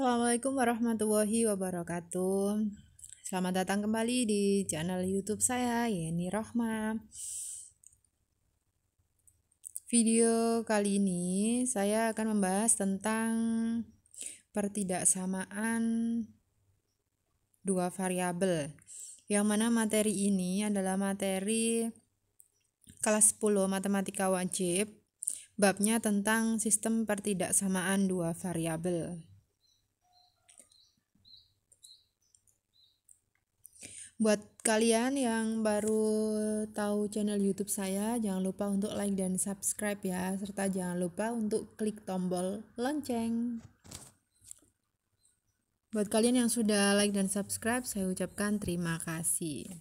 Assalamualaikum warahmatullahi wabarakatuh. Selamat datang kembali di channel YouTube saya, Yeni Rohma. Video kali ini saya akan membahas tentang pertidaksamaan dua variabel. Yang mana materi ini adalah materi kelas 10 matematika wajib, babnya tentang sistem pertidaksamaan dua variabel. Buat kalian yang baru tahu channel YouTube saya, jangan lupa untuk like dan subscribe ya, serta jangan lupa untuk klik tombol lonceng. Buat kalian yang sudah like dan subscribe, saya ucapkan terima kasih.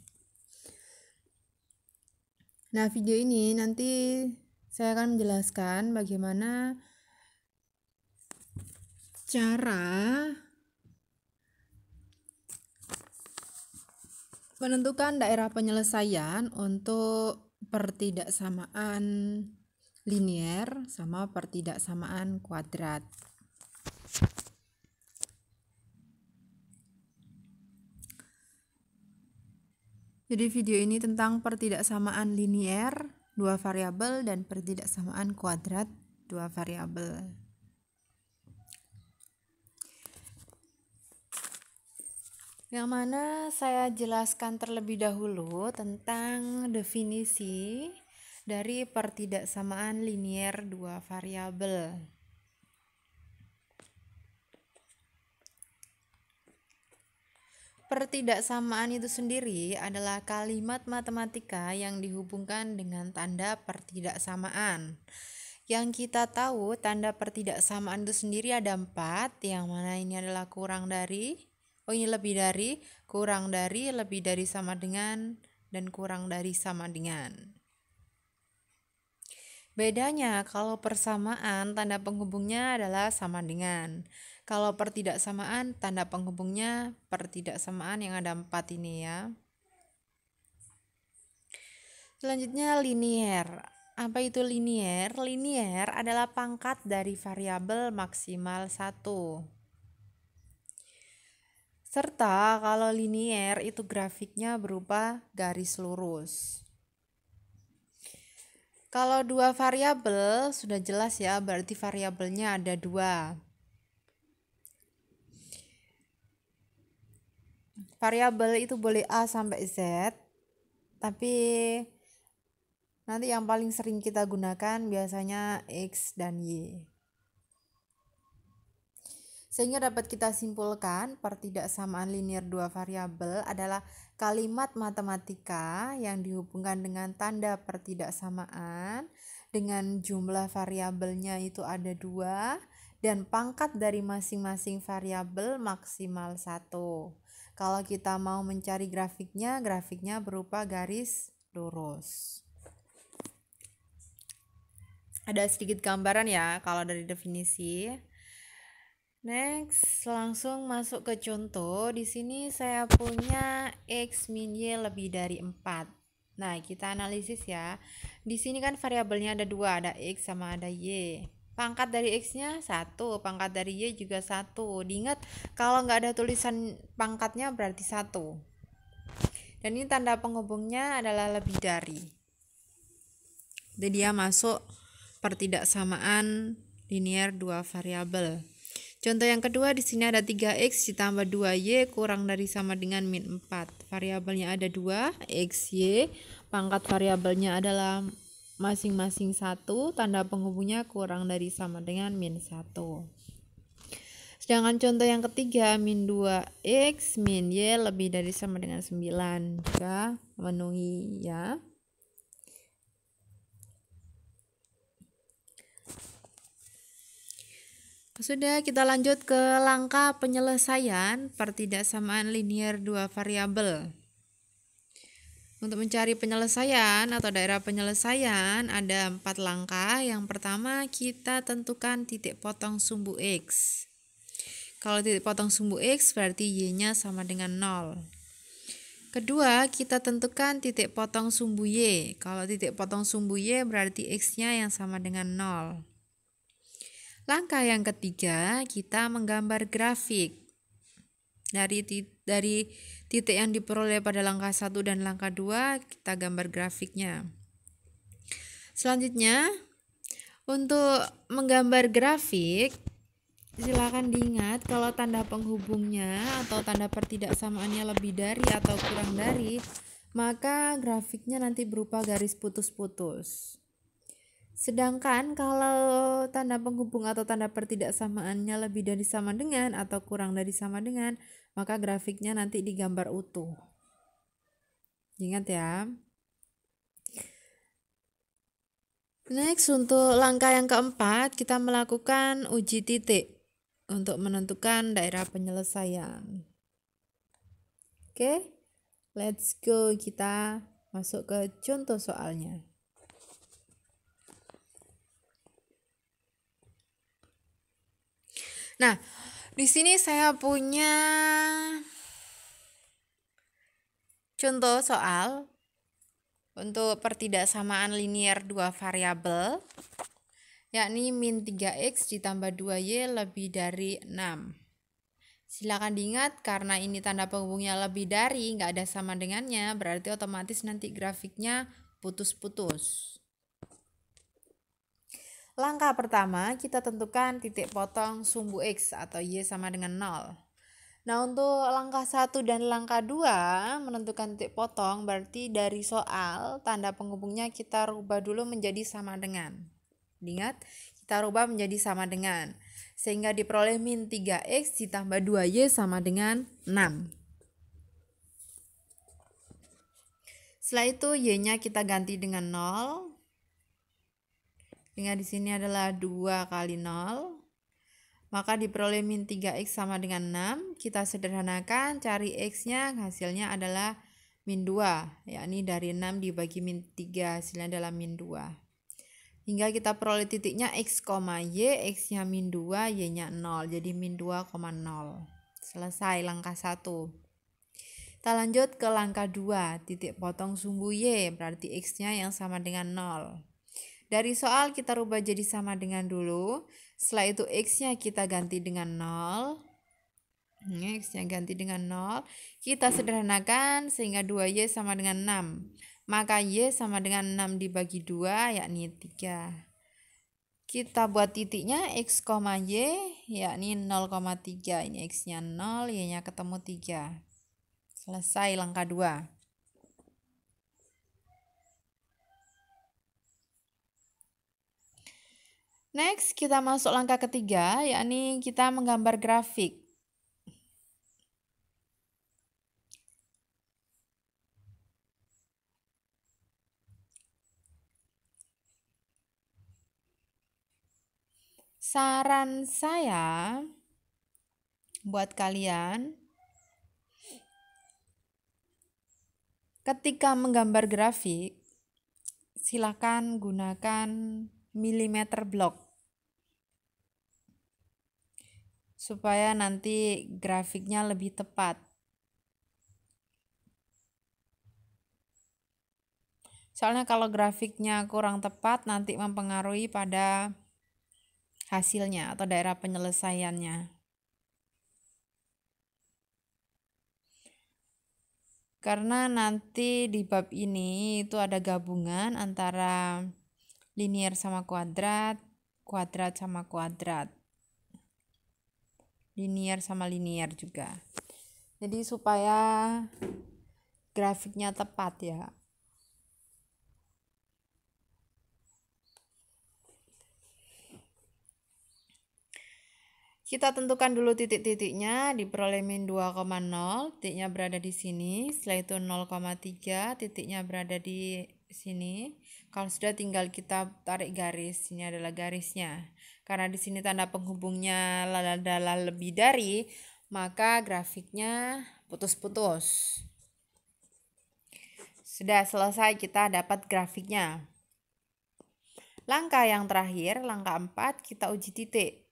Nah, video ini nanti saya akan menjelaskan bagaimana cara menentukan daerah penyelesaian untuk pertidaksamaan linier sama pertidaksamaan kuadrat. Jadi video ini tentang pertidaksamaan linier dua variabel dan pertidaksamaan kuadrat dua variabel. Yang mana saya jelaskan terlebih dahulu tentang definisi dari pertidaksamaan linier dua variabel. Pertidaksamaan itu sendiri adalah kalimat matematika yang dihubungkan dengan tanda pertidaksamaan. Yang kita tahu tanda pertidaksamaan itu sendiri ada 4, yang mana ini adalah kurang dari, ini lebih dari, kurang dari, lebih dari sama dengan, dan kurang dari sama dengan. Bedanya kalau persamaan tanda penghubungnya adalah sama dengan. Kalau pertidaksamaan tanda penghubungnya pertidaksamaan yang ada 4 ini ya. Selanjutnya linier. Apa itu linier? Linier adalah pangkat dari variabel maksimal 1. Serta kalau linier itu grafiknya berupa garis lurus. Kalau dua variabel sudah jelas ya, berarti variabelnya ada 2. Variabel itu boleh A sampai Z, tapi nanti yang paling sering kita gunakan biasanya X dan Y. Sehingga dapat kita simpulkan pertidaksamaan linier dua variabel adalah kalimat matematika yang dihubungkan dengan tanda pertidaksamaan dengan jumlah variabelnya itu ada 2 dan pangkat dari masing-masing variabel maksimal 1. Kalau kita mau mencari grafiknya berupa garis lurus. Ada sedikit gambaran ya kalau dari definisi. Next, langsung masuk ke contoh. Di sini saya punya X min Y lebih dari 4. Nah, kita analisis ya. Di sini kan variabelnya ada 2, ada X sama ada Y. Pangkat dari X-nya 1, pangkat dari Y juga 1. Diingat, kalau nggak ada tulisan pangkatnya berarti 1. Dan ini tanda penghubungnya adalah lebih dari. Jadi dia masuk pertidaksamaan linier dua variabel. Contoh yang kedua, di sini ada 3x ditambah 2y kurang dari sama dengan min 4. Variabelnya ada 2, x, y. Pangkat variabelnya adalah masing-masing 1, tanda penghubungnya kurang dari sama dengan min 1. Sedangkan contoh yang ketiga, min 2x, min y lebih dari sama dengan 9. Juga memenuhi ya. Sudah, kita lanjut ke langkah penyelesaian pertidaksamaan linier dua variabel. Untuk mencari penyelesaian atau daerah penyelesaian ada 4 langkah. Yang pertama, kita tentukan titik potong sumbu X. Kalau titik potong sumbu X berarti Y-nya sama dengan 0. Kedua, kita tentukan titik potong sumbu Y. Kalau titik potong sumbu Y berarti X-nya yang sama dengan 0. Langkah yang ketiga, kita menggambar grafik. Dari titik yang diperoleh pada langkah 1 dan langkah 2, kita gambar grafiknya. Selanjutnya, untuk menggambar grafik, silakan diingat kalau tanda penghubungnya atau tanda pertidaksamaannya lebih dari atau kurang dari, maka grafiknya nanti berupa garis putus-putus. Sedangkan kalau tanda penghubung atau tanda pertidaksamaannya lebih dari sama dengan atau kurang dari sama dengan, maka grafiknya nanti digambar utuh. Ingat ya. Next, untuk langkah yang keempat, kita melakukan uji titik untuk menentukan daerah penyelesaian. Oke, let's go, kita masuk ke contoh soalnya. Nah, di sini saya punya contoh soal untuk pertidaksamaan linier dua variabel, yakni min 3x ditambah 2y lebih dari 6. Silakan diingat karena ini tanda penghubungnya lebih dari, nggak ada sama dengannya, berarti otomatis nanti grafiknya putus-putus. Langkah pertama, kita tentukan titik potong sumbu X atau Y sama dengan 0. Nah, untuk langkah 1 dan langkah 2 menentukan titik potong, berarti dari soal tanda penghubungnya kita rubah dulu menjadi sama dengan. Ingat, kita rubah menjadi sama dengan. Sehingga diperoleh min 3x ditambah 2y sama dengan 6. Setelah itu y-nya kita ganti dengan 0. Sehingga di sini adalah 2 kali 0. Maka diperoleh min 3x sama dengan 6. Kita sederhanakan, cari x-nya, hasilnya adalah min 2. Yakni dari 6 dibagi min 3, hasilnya adalah min 2. Hingga kita peroleh titiknya x, y, x-nya min 2, y-nya 0. Jadi min 2,0. Selesai langkah 1. Kita lanjut ke langkah 2. Titik potong sumbu y, berarti x-nya yang sama dengan 0. Dari soal kita rubah jadi sama dengan dulu. Setelah itu x-nya kita ganti dengan 0. X-nya ganti dengan 0. Kita sederhanakan sehingga 2y sama dengan 6. Maka y sama dengan 6 dibagi 2, yakni 3. Kita buat titiknya x, y, yakni 0,3. Ini x-nya 0, y-nya ketemu 3. Selesai langkah 2. Next, kita masuk langkah ketiga, yakni kita menggambar grafik. Saran saya buat kalian, ketika menggambar grafik, silakan gunakan milimeter block supaya nanti grafiknya lebih tepat. Soalnya kalau grafiknya kurang tepat nanti mempengaruhi pada hasilnya atau daerah penyelesaiannya. Karena nanti di bab ini itu ada gabungan antara linier sama kuadrat, kuadrat sama kuadrat, linier sama linier juga. Jadi supaya grafiknya tepat ya. Kita tentukan dulu titik-titiknya, diperoleh min 2,0, titiknya berada di sini. Setelah itu 0,3, titiknya berada di sini. Kalau sudah tinggal kita tarik garis, ini adalah garisnya. Karena di sini tanda penghubungnya adalah lebih dari, maka grafiknya putus-putus. Sudah selesai, kita dapat grafiknya. Langkah yang terakhir, langkah 4, kita uji titik.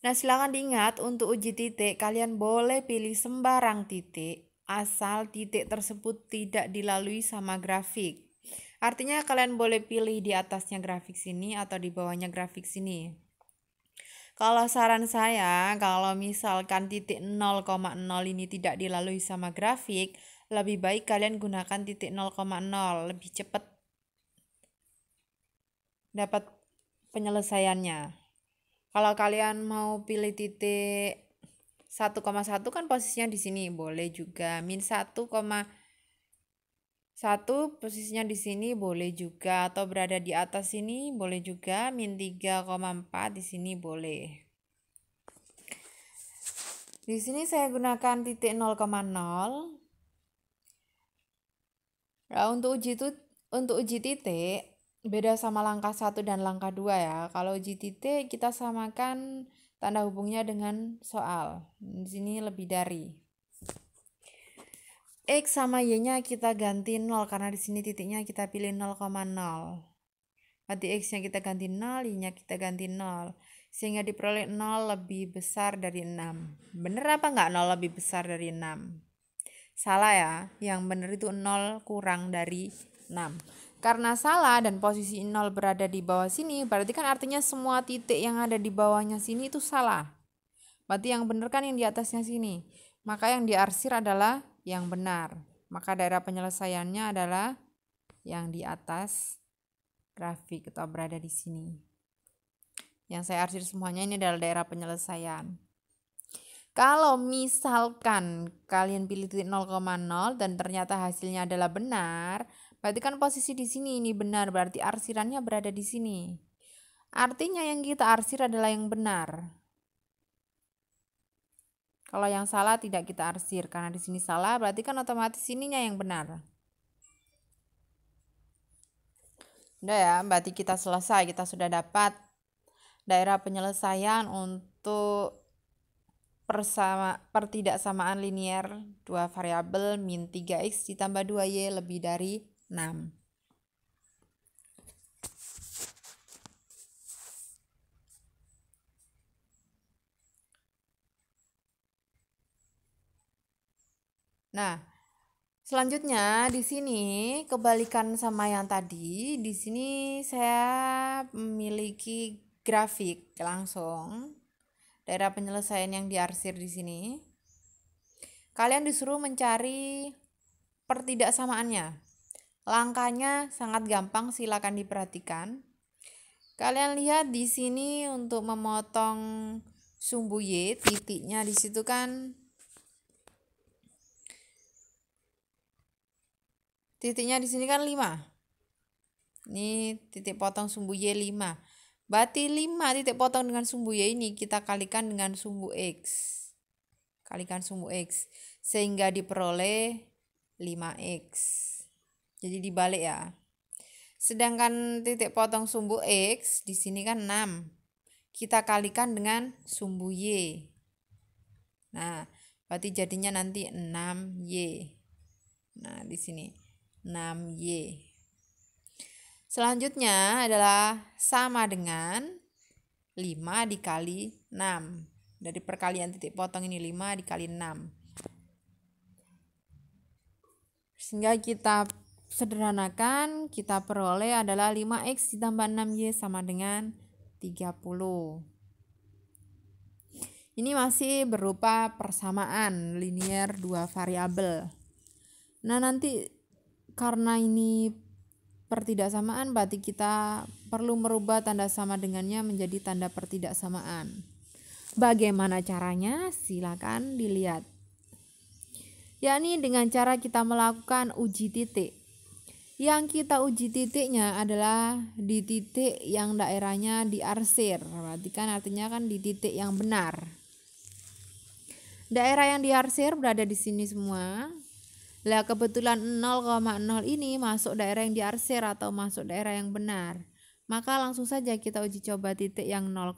Nah, silakan diingat untuk uji titik, kalian boleh pilih sembarang titik, asal titik tersebut tidak dilalui sama grafik. Artinya kalian boleh pilih di atasnya grafik sini atau di bawahnya grafik sini. Kalau saran saya, kalau misalkan titik 0,0 ini tidak dilalui sama grafik, lebih baik kalian gunakan titik 0,0, lebih cepat dapat penyelesaiannya. Kalau kalian mau pilih titik 1,1 kan posisinya di sini, boleh juga. Min 1,1 posisinya di sini boleh juga, atau berada di atas sini boleh juga. Min 3,4 di sini boleh. Di sini saya gunakan titik 0,0. Nah, untuk uji titik beda sama langkah 1 dan langkah 2 ya. Kalau uji titik kita samakan tanda hubungnya dengan soal. Di sini lebih dari. X sama Y-nya kita ganti 0 karena di sini titiknya kita pilih 0,0. Berarti X-nya kita ganti 0, Y-nya kita ganti 0. Sehingga diperoleh 0 lebih besar dari 6. Bener apa enggak 0 lebih besar dari 6? Salah ya, yang benar itu 0 kurang dari 6. Karena salah dan posisi 0 berada di bawah sini, berarti kan artinya semua titik yang ada di bawahnya sini itu salah. Berarti yang benar kan yang di atasnya sini. Maka yang diarsir adalah yang benar. Maka daerah penyelesaiannya adalah yang di atas grafik atau berada di sini. Yang saya arsir semuanya ini adalah daerah penyelesaian. Kalau misalkan kalian pilih titik 0,0 dan ternyata hasilnya adalah benar, berarti kan posisi di sini ini benar, berarti arsirannya berada di sini. Artinya yang kita arsir adalah yang benar. Kalau yang salah tidak kita arsir, karena di sini salah, berarti kan otomatis sininya yang benar. Udah ya, berarti kita selesai, kita sudah dapat daerah penyelesaian untuk pertidaksamaan linier dua variabel min 3x ditambah 2y lebih dari 6. Nah, selanjutnya di sini kebalikan sama yang tadi, di sini saya memiliki grafik langsung daerah penyelesaian yang diarsir di sini. Kalian disuruh mencari pertidaksamaannya. Langkahnya sangat gampang, silakan diperhatikan. Kalian lihat di sini untuk memotong sumbu Y, titiknya di situ kan titiknya di sini kan 5. Ini titik potong sumbu Y 5. Berarti 5 titik potong dengan sumbu Y ini kita kalikan dengan sumbu X. Kalikan sumbu X sehingga diperoleh 5X. Jadi dibalik ya. Sedangkan titik potong sumbu X di sini kan 6. Kita kalikan dengan sumbu Y. Nah, berarti jadinya nanti 6Y. Nah, di sini 6Y. Selanjutnya adalah sama dengan 5 dikali 6. Dari perkalian titik potong ini 5 dikali 6. Sehingga kita sederhanakan, kita peroleh adalah 5x ditambah 6y sama dengan 30. Ini masih berupa persamaan linier dua variabel. Nah, nanti karena ini pertidaksamaan, berarti kita perlu merubah tanda sama dengannya menjadi tanda pertidaksamaan. Bagaimana caranya? Silakan dilihat. Yakni dengan cara kita melakukan uji titik. Yang kita uji titiknya adalah di titik yang daerahnya diarsir. Berarti kan artinya kan di titik yang benar. Daerah yang diarsir berada di sini semua. Lah kebetulan 0,0 ini masuk daerah yang diarsir atau masuk daerah yang benar. Maka langsung saja kita uji coba titik yang 0,0.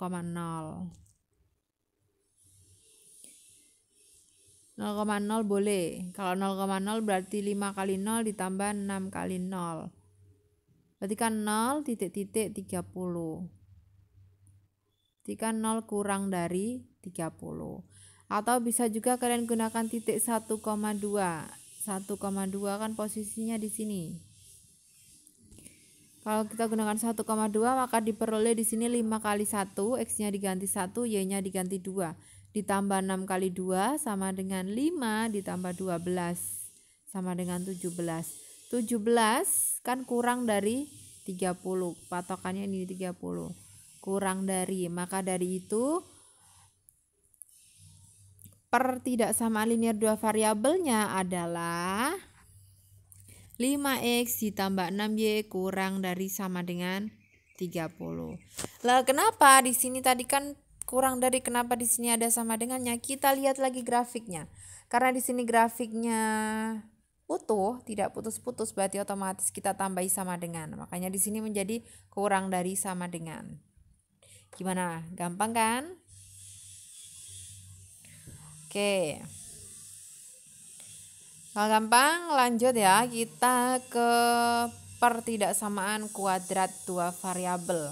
0,0 boleh. Kalau 0,0 berarti 5 kali 0 ditambah 6 kali 0. Berarti kan 0 titik-titik 30. Berarti kan 0 kurang dari 30. Atau bisa juga kalian gunakan titik 1,2. 1,2 kan posisinya di sini. Kalau kita gunakan 1,2 maka diperoleh di sini 5 kali 1, X-nya diganti 1, Y-nya diganti 2. Ditambah 6 kali 2 sama dengan 5 ditambah 12 sama dengan 17. 17 kan kurang dari 30. Patokannya ini 30. Kurang dari, maka dari itu pertidaksamaan linear dua variabelnya adalah 5X ditambah 6Y kurang dari sama dengan 30. Lah kenapa di sini tadi kan kurang dari, kenapa di sini ada sama dengannya? Kita lihat lagi grafiknya. Karena di sini grafiknya utuh, tidak putus-putus, berarti otomatis kita tambahi sama dengan. Makanya di sini menjadi kurang dari sama dengan. Gimana? Gampang kan? Oke. Kalau gampang lanjut ya, kita ke pertidaksamaan kuadrat dua variabel.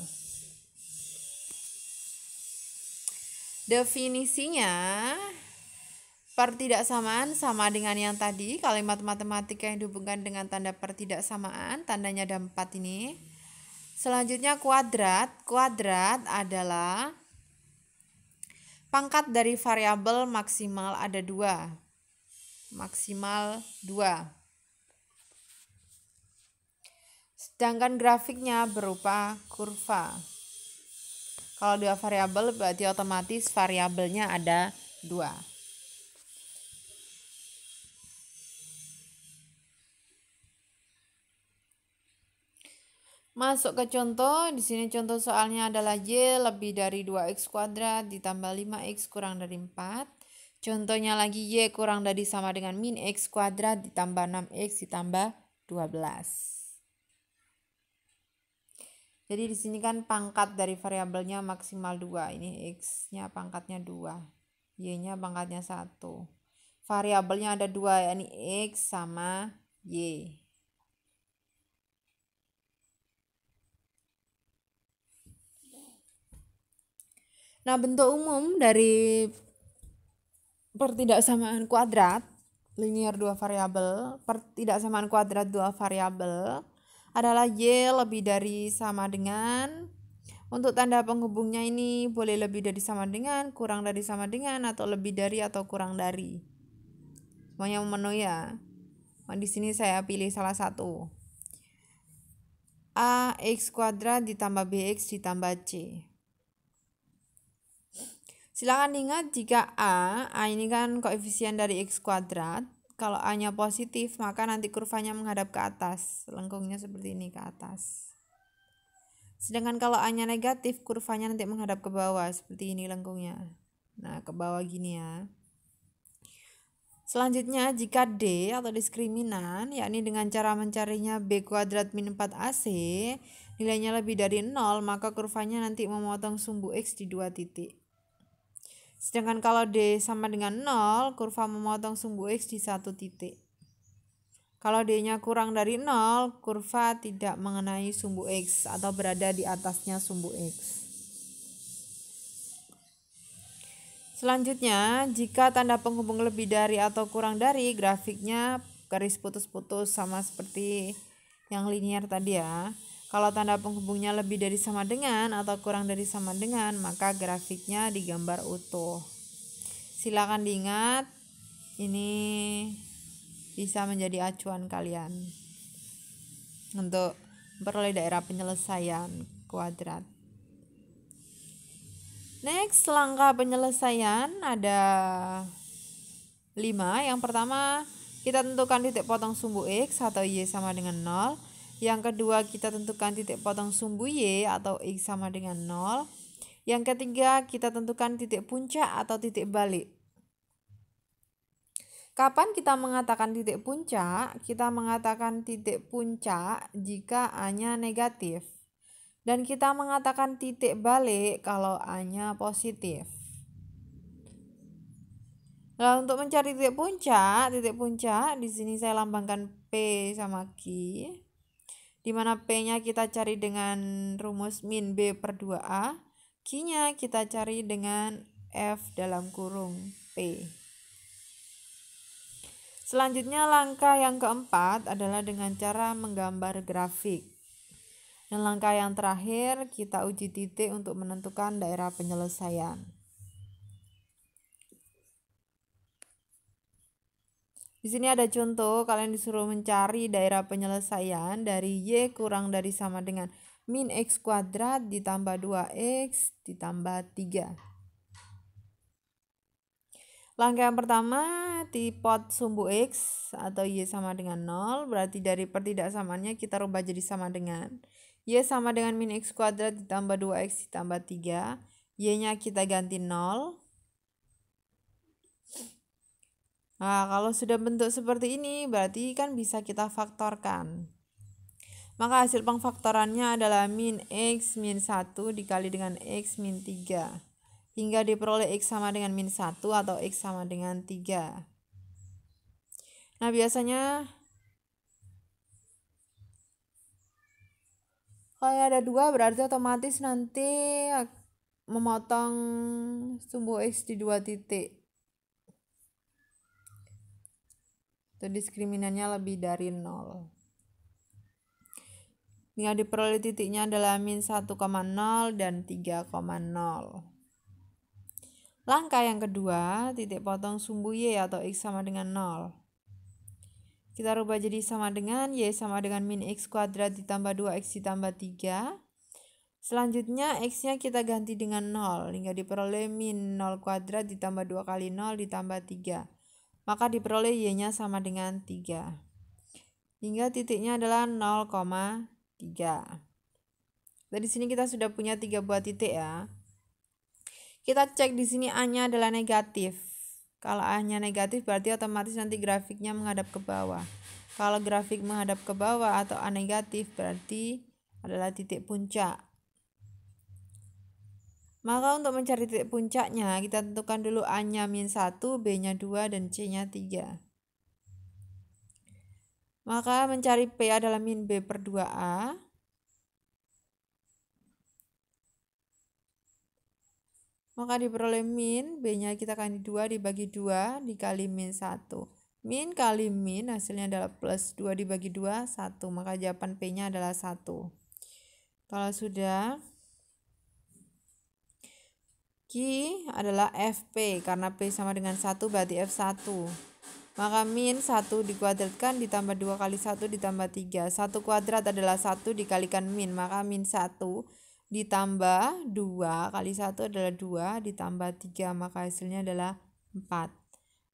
Definisinya, pertidaksamaan sama dengan yang tadi, kalimat matematika yang dihubungkan dengan tanda pertidaksamaan, tandanya ada 4 ini. Selanjutnya kuadrat. Kuadrat adalah pangkat dari variabel maksimal ada 2. Maksimal 2. Sedangkan grafiknya berupa kurva. Kalau 2 variabel berarti otomatis variabelnya ada 2. Masuk ke contoh. Di sini contoh soalnya adalah Y lebih dari 2X kuadrat ditambah 5X kurang dari 4. Contohnya lagi Y kurang dari sama dengan min X kuadrat ditambah 6X ditambah 12. Jadi di sini kan pangkat dari variabelnya maksimal 2. Ini X-nya pangkatnya 2. Y-nya pangkatnya 1. Variabelnya ada 2, yakni X sama Y. Nah, bentuk umum dari pertidaksamaan kuadrat linear dua variabel, pertidaksamaan kuadrat dua variabel adalah Y lebih dari sama dengan, untuk tanda penghubungnya ini boleh lebih dari sama dengan, kurang dari sama dengan, atau lebih dari atau kurang dari. Semuanya memenuhi ya. Nah, di sini saya pilih salah satu. AX kuadrat ditambah BX ditambah C. Silakan ingat jika A ini kan koefisien dari X kuadrat. Kalau A-nya positif, maka nanti kurvanya menghadap ke atas. Lengkungnya seperti ini ke atas. Sedangkan kalau A-nya negatif, kurvanya nanti menghadap ke bawah. Seperti ini lengkungnya. Nah, ke bawah gini ya. Selanjutnya, jika D atau diskriminan, yakni dengan cara mencarinya B kuadrat min 4AC, nilainya lebih dari 0, maka kurvanya nanti memotong sumbu X di 2 titik. Sedangkan kalau D sama dengan 0, kurva memotong sumbu X di 1 titik. Kalau D-nya kurang dari 0, kurva tidak mengenai sumbu X atau berada di atasnya sumbu X. Selanjutnya, jika tanda penghubung lebih dari atau kurang dari, grafiknya garis putus-putus sama seperti yang linear tadi ya. Kalau tanda penghubungnya lebih dari sama dengan atau kurang dari sama dengan, maka grafiknya digambar utuh. Silakan diingat, ini bisa menjadi acuan kalian untuk memperoleh daerah penyelesaian kuadrat. Next, langkah penyelesaian ada 5. Yang pertama, kita tentukan titik potong sumbu X atau Y sama dengan 0. Yang kedua, kita tentukan titik potong sumbu Y atau X sama dengan 0. Yang ketiga, kita tentukan titik puncak atau titik balik. Kapan kita mengatakan titik puncak? Kita mengatakan titik puncak jika A-nya negatif. Dan kita mengatakan titik balik kalau A-nya positif. Nah, untuk mencari titik puncak di sini saya lambangkan P sama Q. Di mana P-nya kita cari dengan rumus min B per 2A. Q-nya kita cari dengan F dalam kurung P. Selanjutnya langkah yang keempat adalah dengan cara menggambar grafik. Dan langkah yang terakhir, kita uji titik untuk menentukan daerah penyelesaian. Di sini ada contoh, kalian disuruh mencari daerah penyelesaian dari Y kurang dari sama dengan min X kuadrat ditambah 2X ditambah 3. Langkah yang pertama, tipot sumbu X atau Y sama dengan 0, berarti dari pertidaksamaannya kita rubah jadi sama dengan Y sama dengan min X kuadrat ditambah 2X ditambah 3, Y-nya kita ganti 0. Nah, kalau sudah bentuk seperti ini, berarti kan bisa kita faktorkan. Maka hasil pengfaktorannya adalah min X min 1 dikali dengan X min 3. Hingga diperoleh X sama dengan min 1 atau X sama dengan 3. Nah, biasanya kalau ada 2 berarti otomatis nanti memotong sumbu X di 2 titik. Itu diskriminannya lebih dari 0. Hingga diperoleh titiknya adalah min 1,0 dan 3,0. Langkah yang kedua, titik potong sumbu Y atau X sama dengan 0. Kita rubah jadi sama dengan Y sama dengan min X kuadrat ditambah 2X ditambah 3. Selanjutnya X-nya kita ganti dengan 0, hingga diperoleh min 0 kuadrat ditambah 2 kali 0 ditambah 3. Maka diperoleh Y-nya sama dengan 3. Hingga titiknya adalah 0,3. Dari sini kita sudah punya 3 buah titik ya. Kita cek di sini A-nya adalah negatif. Kalau A-nya negatif berarti otomatis nanti grafiknya menghadap ke bawah. Kalau grafik menghadap ke bawah atau A negatif berarti adalah titik puncak. Maka untuk mencari titik puncaknya kita tentukan dulu A-nya min 1, B-nya 2, dan C-nya 3. Maka mencari P adalah min B per 2A. Maka diperoleh min, B-nya kita kali 2 dibagi 2 dikali min 1. Min kali min hasilnya adalah plus 2 dibagi 2, 1. Maka jawaban P-nya adalah 1. Kalau sudah, Q adalah FP. Karena P sama dengan 1 berarti F1. Maka min 1 dikuadratkan ditambah 2 kali 1 ditambah 3. 1 kuadrat adalah 1 dikalikan min. Maka min 1 ditambah 2 kali 1 adalah 2 ditambah 3, maka hasilnya adalah 4.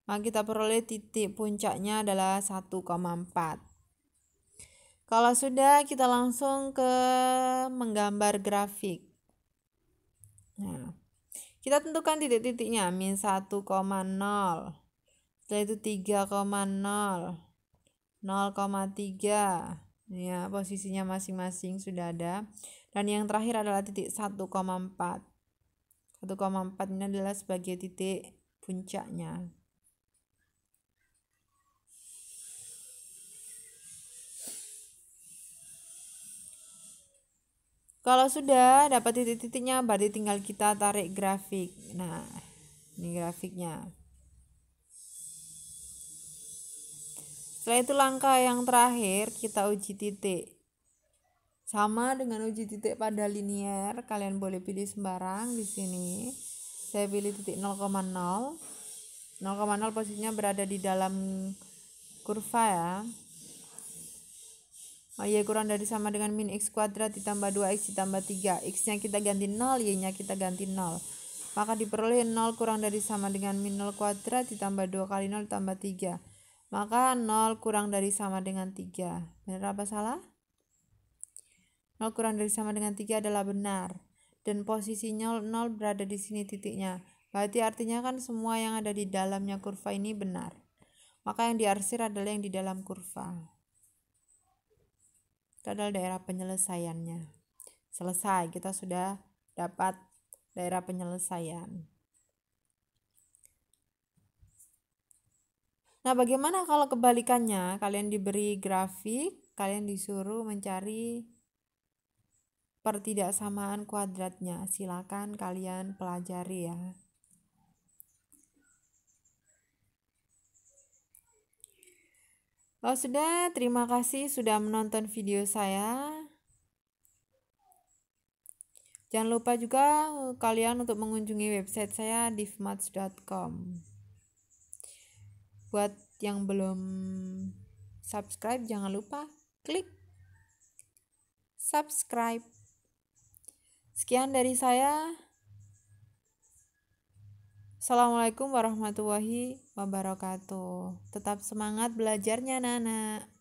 Maka kita peroleh titik puncaknya adalah 1,4. Kalau sudah, kita langsung ke menggambar grafik. Nah, kita tentukan titik-titiknya, min 1,0, setelah itu 3,0, 0,3. Ya, posisinya masing-masing sudah ada. Dan yang terakhir adalah titik 1,4. 1,4 ini adalah sebagai titik puncaknya. Kalau sudah dapat titik-titiknya, berarti tinggal kita tarik grafik. Nah, ini grafiknya. Setelah itu langkah yang terakhir, kita uji titik. Sama dengan uji titik pada linier, kalian boleh pilih sembarang di sini. Saya pilih titik 0,0. 0,0 posisinya berada di dalam kurva ya. Y kurang dari sama dengan min X kuadrat ditambah 2X ditambah 3. X-nya kita ganti 0, Y-nya kita ganti 0. Maka diperoleh 0 kurang dari sama dengan min 0 kuadrat ditambah 2 kali 0 ditambah 3. Maka 0 kurang dari sama dengan 3. Benar apa salah? 0 kurang dari sama dengan 3 adalah benar. Dan posisinya 0 berada di sini titiknya. Berarti artinya kan semua yang ada di dalamnya kurva ini benar. Maka yang diarsir adalah yang di dalam kurva. Itu adalah daerah penyelesaiannya. Selesai, kita sudah dapat daerah penyelesaian. Nah, bagaimana kalau kebalikannya? Kalian diberi grafik, kalian disuruh mencari pertidaksamaan kuadratnya. Silakan kalian pelajari ya. Kalau sudah, terima kasih sudah menonton video saya. Jangan lupa juga kalian untuk mengunjungi website saya divmaths.com. Buat yang belum subscribe, jangan lupa klik subscribe. Sekian dari saya. Assalamualaikum warahmatullahi wabarakatuh. Tetap semangat belajarnya, anak-anak.